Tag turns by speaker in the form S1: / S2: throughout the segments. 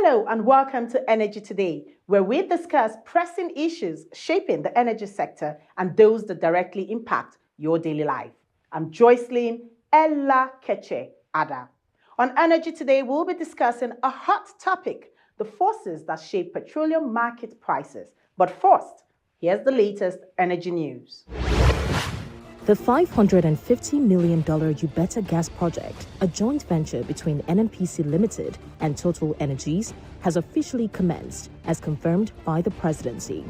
S1: Hello and welcome to Energy Today, where we discuss pressing issues shaping the energy sector and those that directly impact your daily life. I'm Joycelyn Ella Keche Ada. On Energy Today, we'll be discussing a hot topic, the forces that shape petroleum market prices. But first, here's the latest energy news.
S2: The $550 million Ubeta gas project, a joint venture between NNPC Limited and Total Energies, has officially commenced, as confirmed by the presidency.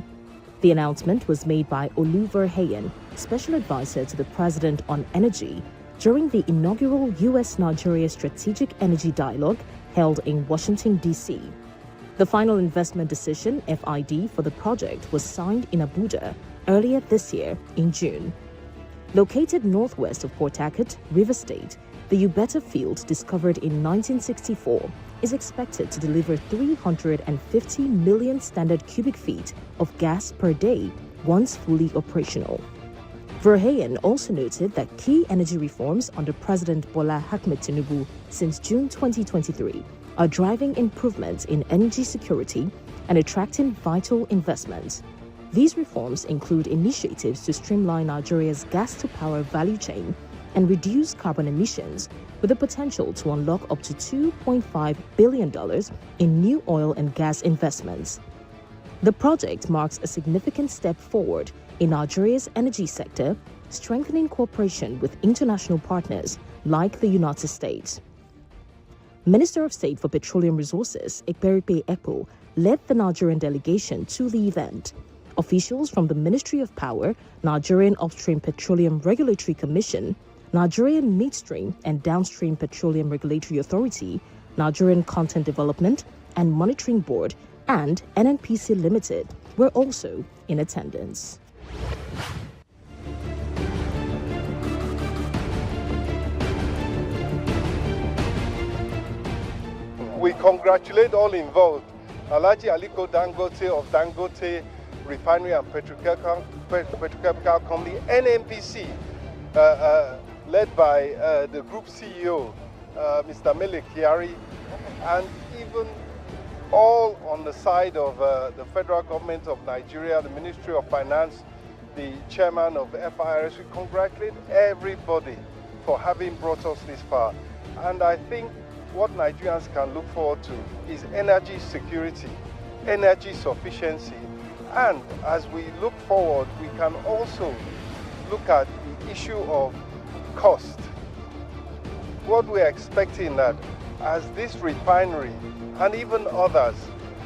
S2: The announcement was made by Olu Verheyen, Special Advisor to the President on Energy, during the inaugural U.S.-Nigeria Strategic Energy Dialogue held in Washington, D.C. The final investment decision, FID, for the project was signed in Abuja earlier this year in June. Located northwest of Port Harcourt, Rivers State, the Ubeta field, discovered in 1964, is expected to deliver 350 million standard cubic feet of gas per day once fully operational. Verheyen also noted that key energy reforms under President Bola Ahmed Tinubu since June 2023 are driving improvements in energy security and attracting vital investments. These reforms include initiatives to streamline Nigeria's gas-to-power value chain and reduce carbon emissions, with the potential to unlock up to $2.5 billion in new oil and gas investments. The project marks a significant step forward in Nigeria's energy sector, strengthening cooperation with international partners like the United States. Minister of State for Petroleum Resources, Ekperipe Ekpo, led the Nigerian delegation to the event. Officials from the Ministry of Power, Nigerian Upstream Petroleum Regulatory Commission, Nigerian Midstream and Downstream Petroleum Regulatory Authority, Nigerian Content Development and Monitoring Board, and NNPC Limited were also in attendance.
S3: We congratulate all involved. Alhaji Aliko Dangote of Dangote Refinery and Petrochemical Company, NNPC, led by the group CEO, Mr. Mele Kyari, and even all on the side of the federal government of Nigeria, the Ministry of Finance, the chairman of FIRS. We congratulate everybody for having brought us this far. And I think what Nigerians can look forward to is energy security, energy sufficiency. And as we look forward, we can also look at the issue of cost. What we're expecting that as this refinery and even others,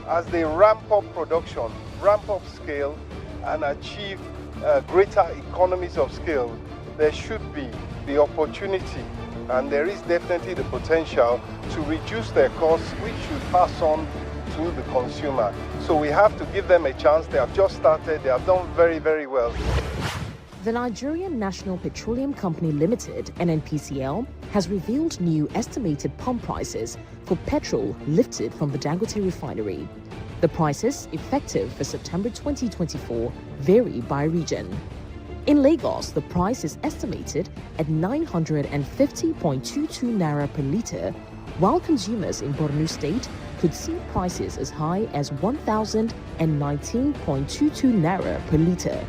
S3: as they ramp up production, ramp up scale, and achieve greater economies of scale, there should be the opportunity, and there is definitely the potential to reduce their costs, which should pass on to the consumer. So we have to give them a chance. They have just started. They have done very, very well.
S2: The Nigerian National Petroleum Company Limited, NNPCL, has revealed new estimated pump prices for petrol lifted from the Dangote Refinery. The prices, effective for September 2024, vary by region. In Lagos, the price is estimated at 950.22 naira per litre, while consumers in Borno State could see prices as high as 1,019.22 naira per litre.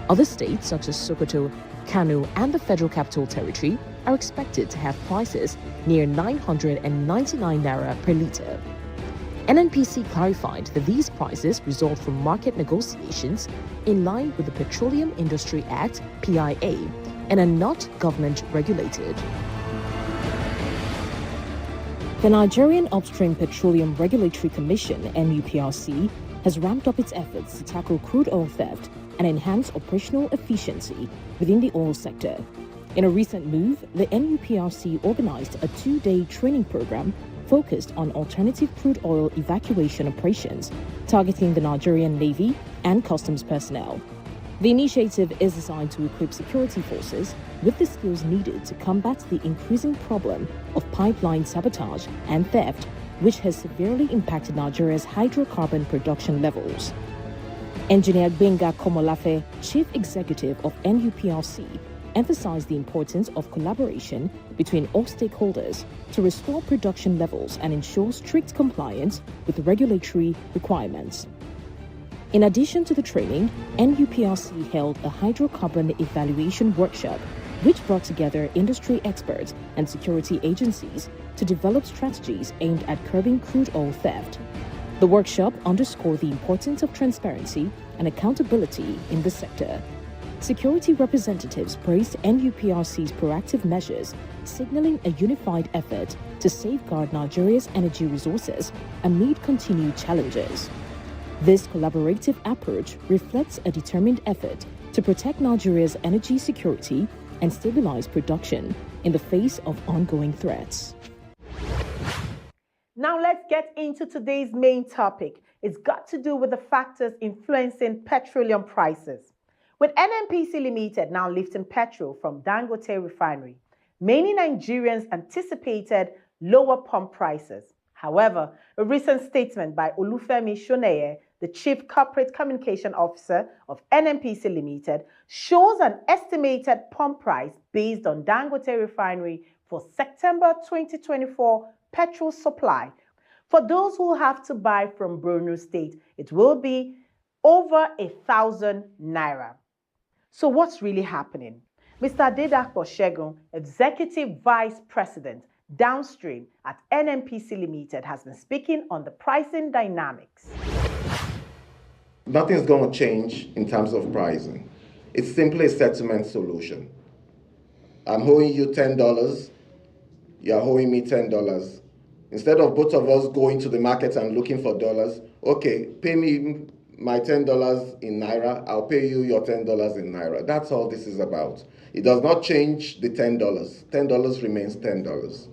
S2: Other states such as Sokoto, Kano, and the Federal Capital Territory are expected to have prices near 999 naira per litre. NNPC clarified that these prices result from market negotiations in line with the Petroleum Industry Act, PIA, and are not government regulated. The Nigerian Upstream Petroleum Regulatory Commission, NUPRC, has ramped up its efforts to tackle crude oil theft and enhance operational efficiency within the oil sector. In a recent move, the NUPRC organized a 2-day training program focused on alternative crude oil evacuation operations, targeting the Nigerian Navy and customs personnel. The initiative is designed to equip security forces with the skills needed to combat the increasing problem of pipeline sabotage and theft, which has severely impacted Nigeria's hydrocarbon production levels. Engineer Gbenga Komolafe, Chief Executive of NUPRC, emphasized the importance of collaboration between all stakeholders to restore production levels and ensure strict compliance with regulatory requirements. In addition to the training, NUPRC held a hydrocarbon evaluation workshop which brought together industry experts and security agencies to develop strategies aimed at curbing crude oil theft. The workshop underscored the importance of transparency and accountability in the sector. Security representatives praised NUPRC's proactive measures, signaling a unified effort to safeguard Nigeria's energy resources amid continued challenges. This collaborative approach reflects a determined effort to protect Nigeria's energy security and stabilize production in the face of ongoing threats.
S1: Now let's get into today's main topic. It's got to do with the factors influencing petroleum prices. With NNPC Limited now lifting petrol from Dangote Refinery, many Nigerians anticipated lower pump prices. However, a recent statement by Olufemi Shoneye, the Chief Corporate Communication Officer of NNPC Limited, shows an estimated pump price based on Dangote Refinery for September 2024 petrol supply. For those who have to buy from Borno State, it will be over 1,000 naira. So what's really happening? Mr. Adedapo Segun, Executive Vice President, Downstream at NNPC Limited, has been speaking on the pricing dynamics.
S4: Nothing's going to change in terms of pricing. It's simply a settlement solution. I'm owing you $10, you're owing me $10. Instead of both of us going to the market and looking for dollars, okay, pay me my $10 in Naira, I'll pay you your $10 in Naira. That's all this is about. It does not change the $10. $10 remains $10.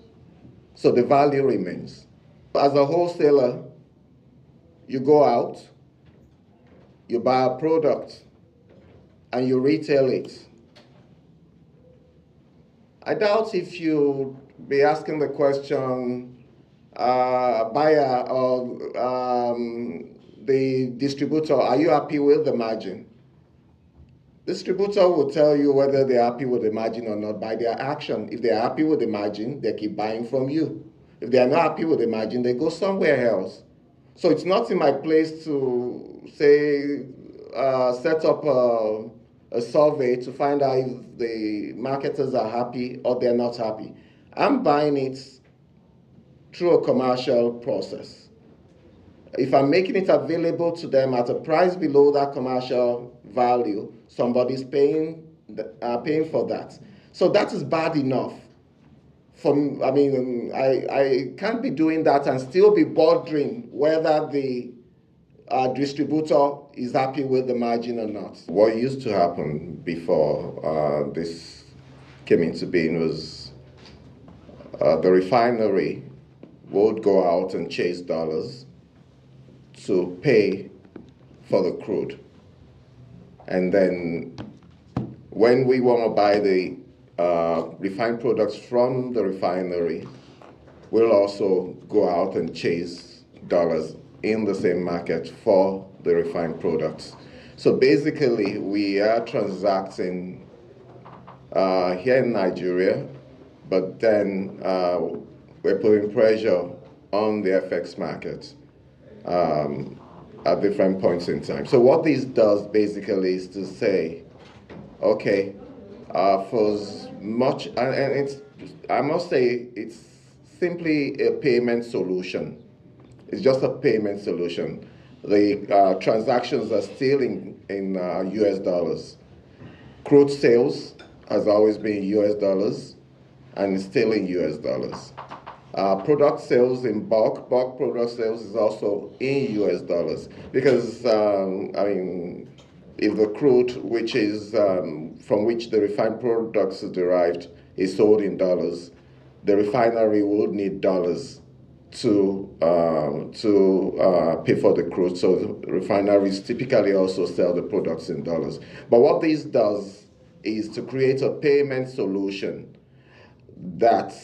S4: So the value remains. As a wholesaler, you go out, you buy a product, and you retail it. I doubt if you be asking the question, buyer or the distributor, are you happy with the margin? Distributor will tell you whether they're happy with the margin or not by their action. If they're happy with the margin, they keep buying from you. If they're not happy with the margin, they go somewhere else. So it's not in my place to say, set up a survey to find out if the marketers are happy or they're not happy. I'm buying it through a commercial process. If I'm making it available to them at a price below that commercial value, somebody's paying for that. So that is bad enough. I can't be doing that and still be bothering whether the distributor is happy with the margin or not. What used to happen before this came into being was the refinery would go out and chase dollars to pay for the crude. And then when we want to buy the refined products from the refinery, we'll also go out and chase dollars in the same market for the refined products. So basically, we are transacting here in Nigeria, but then we're putting pressure on the FX market at different points in time. So what this does basically is to say, okay, for as much, and it's, I must say, it's simply a payment solution. It's just a payment solution. The transactions are still in US dollars. Crude sales has always been US dollars and is still in US dollars. Product sales in bulk product sales is also in US dollars because, if the crude, which is from which the refined products are derived, is sold in dollars, the refinery would need dollars to pay for the crude. So the refineries typically also sell the products in dollars. But what this does is to create a payment solution that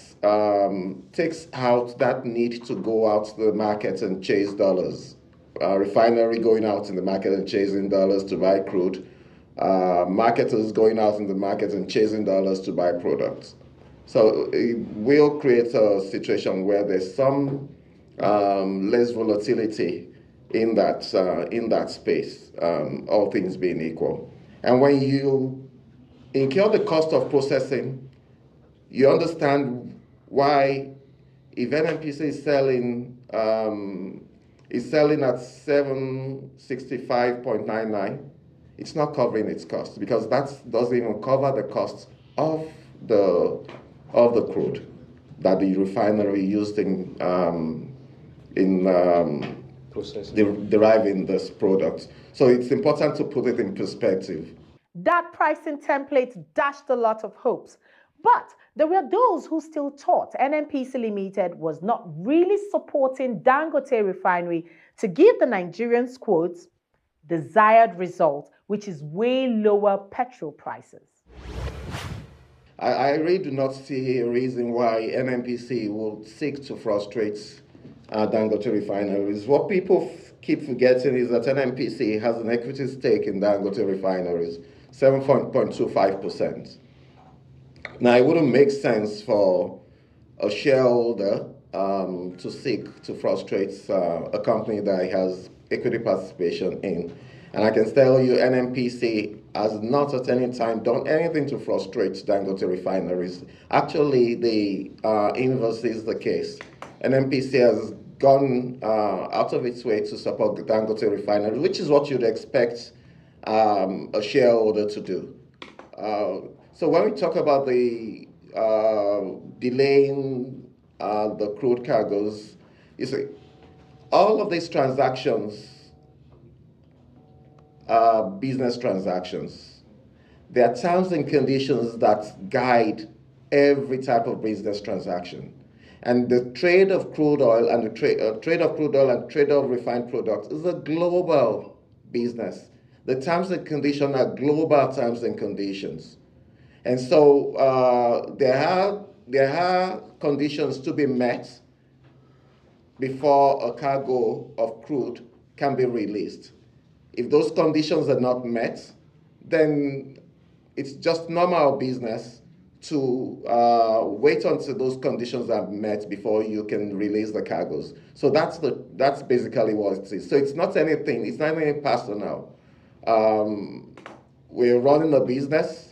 S4: takes out that need to go out to the market and chase dollars. Refinery going out in the market and chasing dollars to buy crude marketers going out in the market and chasing dollars to buy products. So it will create a situation where there's some less volatility in that space, all things being equal. And when you incur the cost of processing, you understand why if NNPC is selling at 765.99, it's not covering its cost, because that doesn't even cover the cost of the crude that the refinery used in deriving this product. So it's important to put it in perspective.
S1: That pricing template dashed a lot of hopes, but there were those who still thought NNPC Limited was not really supporting Dangote Refinery to give the Nigerians, quotes, desired result, which is way lower petrol prices.
S4: I really do not see a reason why NNPC will seek to frustrate Dangote refineries. What people keep forgetting is that NNPC has an equity stake in Dangote refineries, 7.25%. Now, it wouldn't make sense for a shareholder to seek to frustrate a company that has equity participation in. And I can tell you, NNPC has not at any time done anything to frustrate Dangote refineries. Actually, the inverse is the case. NNPC has gone out of its way to support the Dangote refinery, which is what you'd expect a shareholder to do. So when we talk about the delaying the crude cargoes, you see, all of these transactions are business transactions. There are terms and conditions that guide every type of business transaction. And the trade of crude oil and the trade of crude oil and trade of refined products is a global business. The terms and conditions are global terms and conditions. And so there are conditions to be met before a cargo of crude can be released. If those conditions are not met, then it's just normal business to wait until those conditions are met before you can release the cargoes. So that's basically what it is. So it's not anything personal. We're running a business.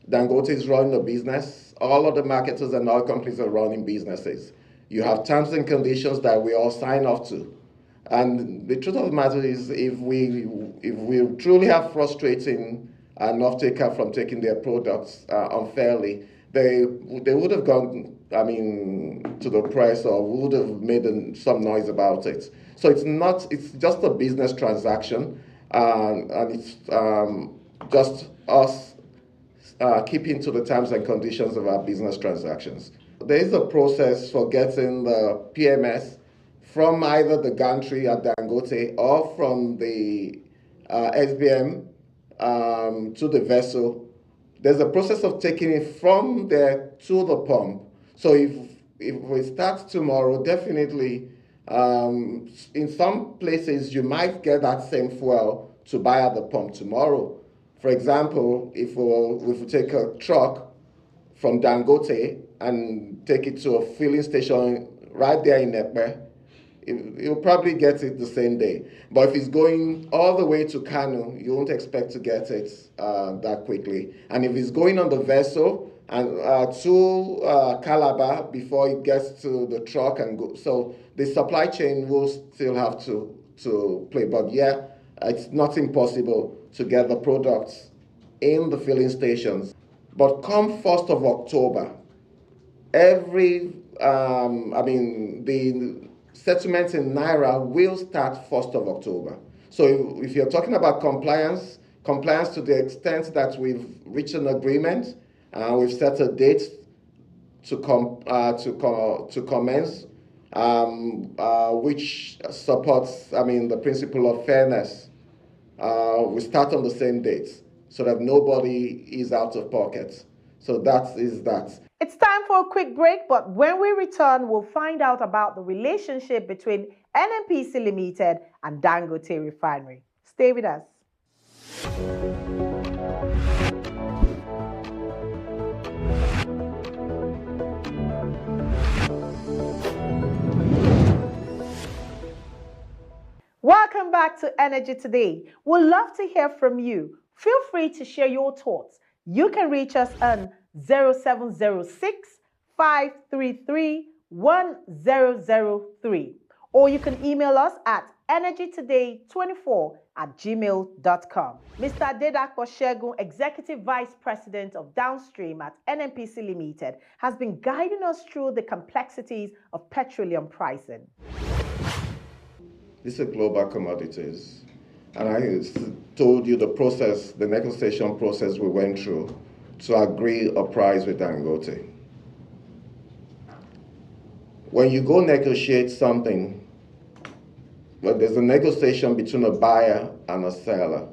S4: Dangote is running a business. All of the marketers and oil companies are running businesses. You have terms and conditions that we all sign off to. And the truth of the matter is, if we truly have frustrating an off-taker from taking their products unfairly, they would have gone, to the press or would have made some noise about it. So it's just a business transaction, and it's just us keeping to the terms and conditions of our business transactions. There is a process for getting the PMS from either the gantry at Dangote or from the SBM to the vessel. There's a process of taking it from there to the pump. So if we start tomorrow, definitely in some places you might get that same fuel to buy at the pump tomorrow. For example, if we take a truck from Dangote and take it to a filling station right there in Ekpe, you'll probably get it the same day. But if it's going all the way to Kano, you won't expect to get it that quickly. And if it's going on the vessel and to Calabar before it gets to the truck and go, so the supply chain will still have to play. But yeah, it's not impossible to get the products in the filling stations. But come 1st of October, the settlements in Naira will start 1st of October. So if you're talking about compliance to the extent that we've reached an agreement, we've set a date to commence, which supports, the principle of fairness. We start on the same date so that nobody is out of pocket. So that is that.
S1: It's time for a quick break, but when we return, we'll find out about the relationship between NNPC Limited and Dangote Refinery. Stay with us. Welcome back to Energy Today. We'd love to hear from you. Feel free to share your thoughts. You can reach us on 0706 533 1003, or you can email us at energytoday24@gmail.com. Mr. Adedapo Segun, Executive Vice President of Downstream at NNPC Limited, has been guiding us through the complexities of petroleum pricing.
S4: These are global commodities. And I told you the process, the negotiation process we went through to agree a price with Dangote. When you go negotiate something, well, there's a negotiation between a buyer and a seller.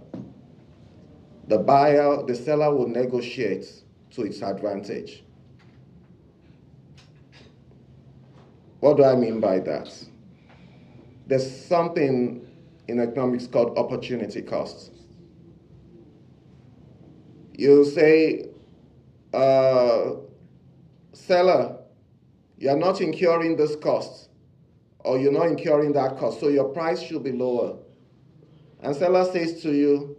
S4: The seller will negotiate to its advantage. What do I mean by that? There's something in economics called opportunity cost. You say, seller, you're not incurring this cost, or you're not incurring that cost, so your price should be lower. And seller says to you,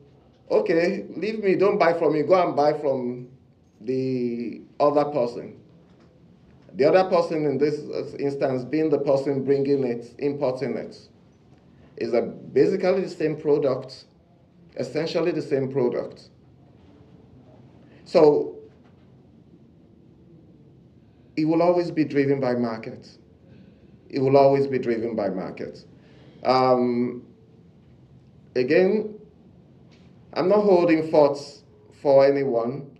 S4: okay, leave me, don't buy from me, go and buy from the other person. The other person in this instance being the person bringing it, importing it, is basically the same product, essentially the same product. So it will always be driven by market. It will always be driven by market. Again, I'm not holding forts for anyone,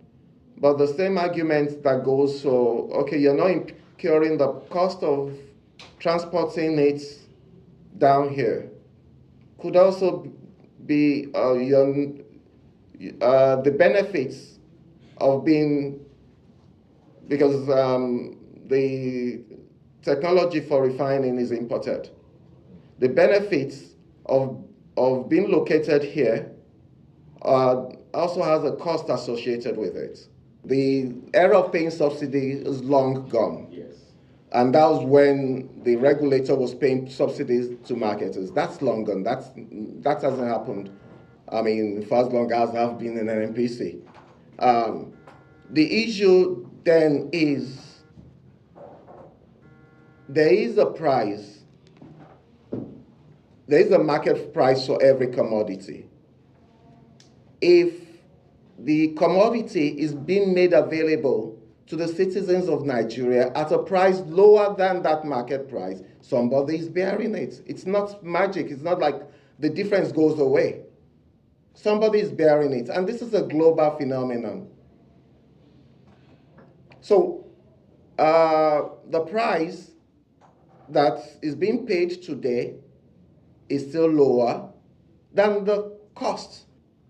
S4: but the same argument that goes, so, okay, you're not incurring the cost of transporting it down here, could also be the benefits of being, because the technology for refining is imported. The benefits of being located here also has a cost associated with it. The era of paying subsidy is long gone. Yes. And that was when the regulator was paying subsidies to marketers. That's long gone. That hasn't happened, I mean, for as long as I've been in NNPC. The issue then is, there is a price. There is a market price for every commodity. If the commodity is being made available to the citizens of Nigeria at a price lower than that market price, somebody is bearing it. It's not magic. It's not like the difference goes away. Somebody is bearing it. And this is a global phenomenon. So the price that is being paid today is still lower than the cost.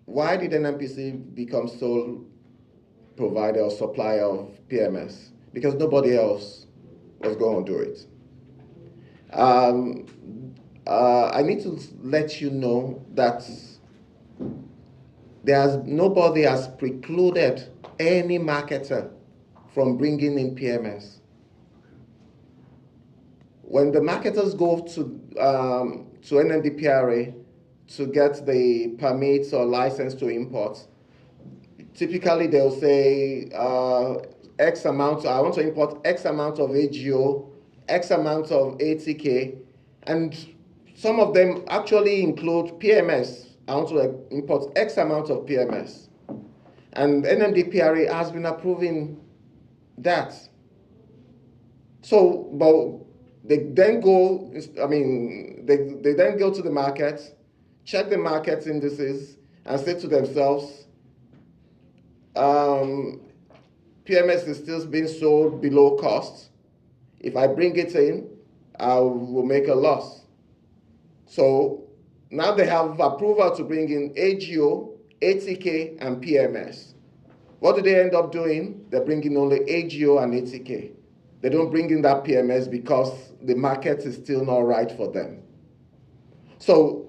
S4: Why did NNPC become sole provider or supplier of PMS? Because nobody else was going to do it. I need to let you know that nobody has precluded any marketer from bringing in PMS. When the marketers go to nmdpra to get the permits or license to import, typically they'll say X amount, I want to import X amount of AGO, X amount of ATK, and some of them actually include PMS. I want to import X amount of PMS. And NMDPRA has been approving that. So, but they then go, they then go to the market, check the market indices, and say to themselves, PMS is still being sold below cost. If I bring it in, I will make a loss. So now they have approval to bring in AGO, ATK, and PMS. What do they end up doing? They're bringing only AGO and ATK. They don't bring in that PMS because the market is still not right for them. So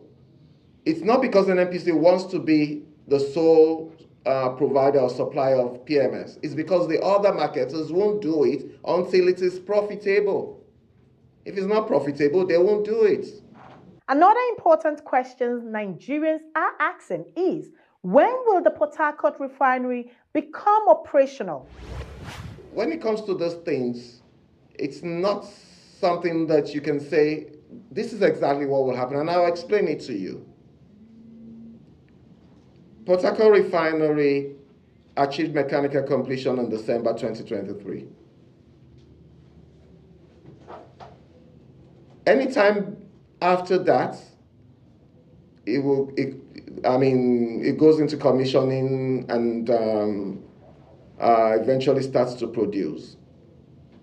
S4: it's not because NNPC wants to be the sole provider or supplier of PMS. It's because the other marketers won't do it until it is profitable. If it's not profitable, they won't do it.
S1: Another important question Nigerians are asking is, when will the Port Harcourt refinery become operational?
S4: When it comes to those things, it's not something that you can say, this is exactly what will happen, and I'll explain it to you. Port Harcourt refinery achieved mechanical completion in December 2023. Anytime after that, it goes into commissioning and eventually starts to produce.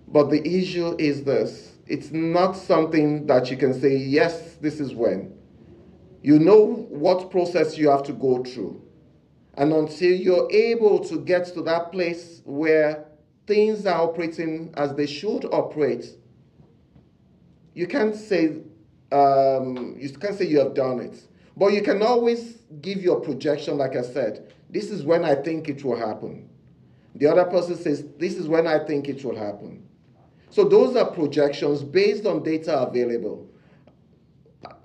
S4: But the issue is this: it's not something that you can say, yes, this is when. You know what process you have to go through. And until you're able to get to that place where things are operating as they should operate, you can't say you have done it. But you can always give your projection, like I said. This is when I think it will happen. The other person says, this is when I think it will happen. So those are projections based on data available.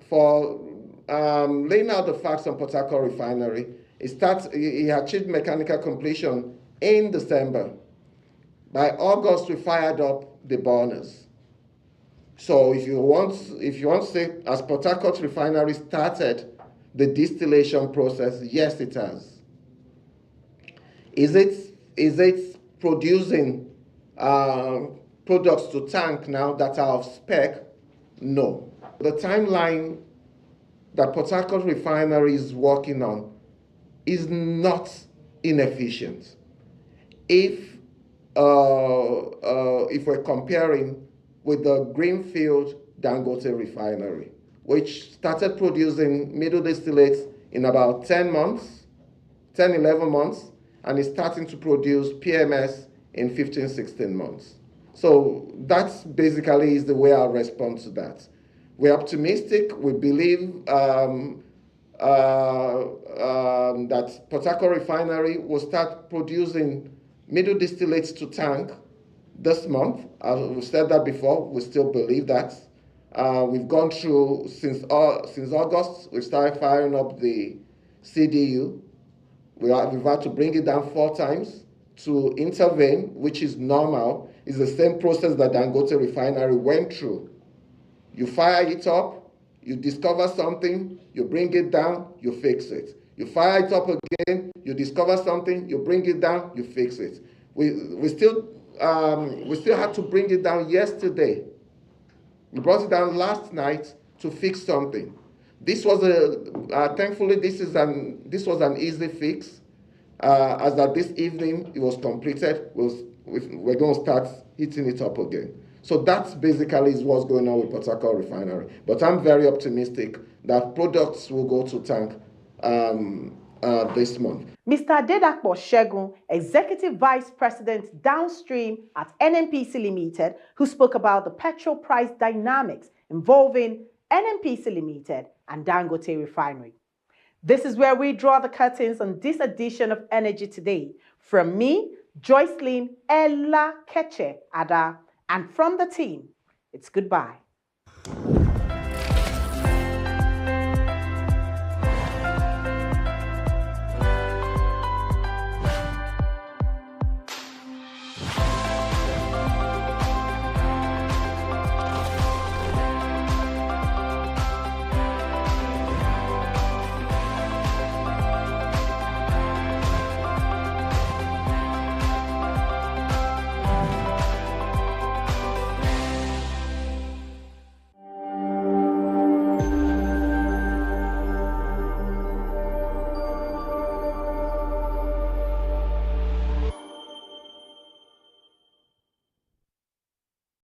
S4: For laying out the facts on Port Harcourt refinery, it achieved mechanical completion in December. By August, we fired up the burners. So if you want to say, as Port Harcourt refinery started the distillation process, yes, it has. Is it producing products to tank now that are of spec? No. The timeline that Port Harcourt refinery is working on is not inefficient. If we're comparing with the greenfield Dangote Refinery, which started producing middle distillates in about 11 months, and is starting to produce PMS in 15, 16 months. So that's basically is the way I respond to that. We're optimistic. We believe that Port Harcourt refinery will start producing middle distillates to tank this month. We've said that before. We still believe that. We've gone through, since August, we started firing up the CDU. We've had to bring it down 4 times to intervene, which is normal. It's the same process that Dangote Refinery went through. You fire it up, you discover something, you bring it down, you fix it. You fire it up again, you discover something, you bring it down, you fix it. We still had to bring it down yesterday. We brought it down last night to fix something. This was thankfully this was an easy fix. As that this evening it was completed, we're going to start heating it up again. So that's basically is what's going on with Port Harcourt refinery. But I'm very optimistic that products will go to tank this month.
S1: Mr. Adedapo Segun, Executive Vice President Downstream at NNPC Limited, who spoke about the petrol price dynamics involving NNPC Limited and Dangote Refinery. This is where we draw the curtains on this edition of Energy Today. From me, Joycelyn Ella Keche Ada, and from the team, it's goodbye.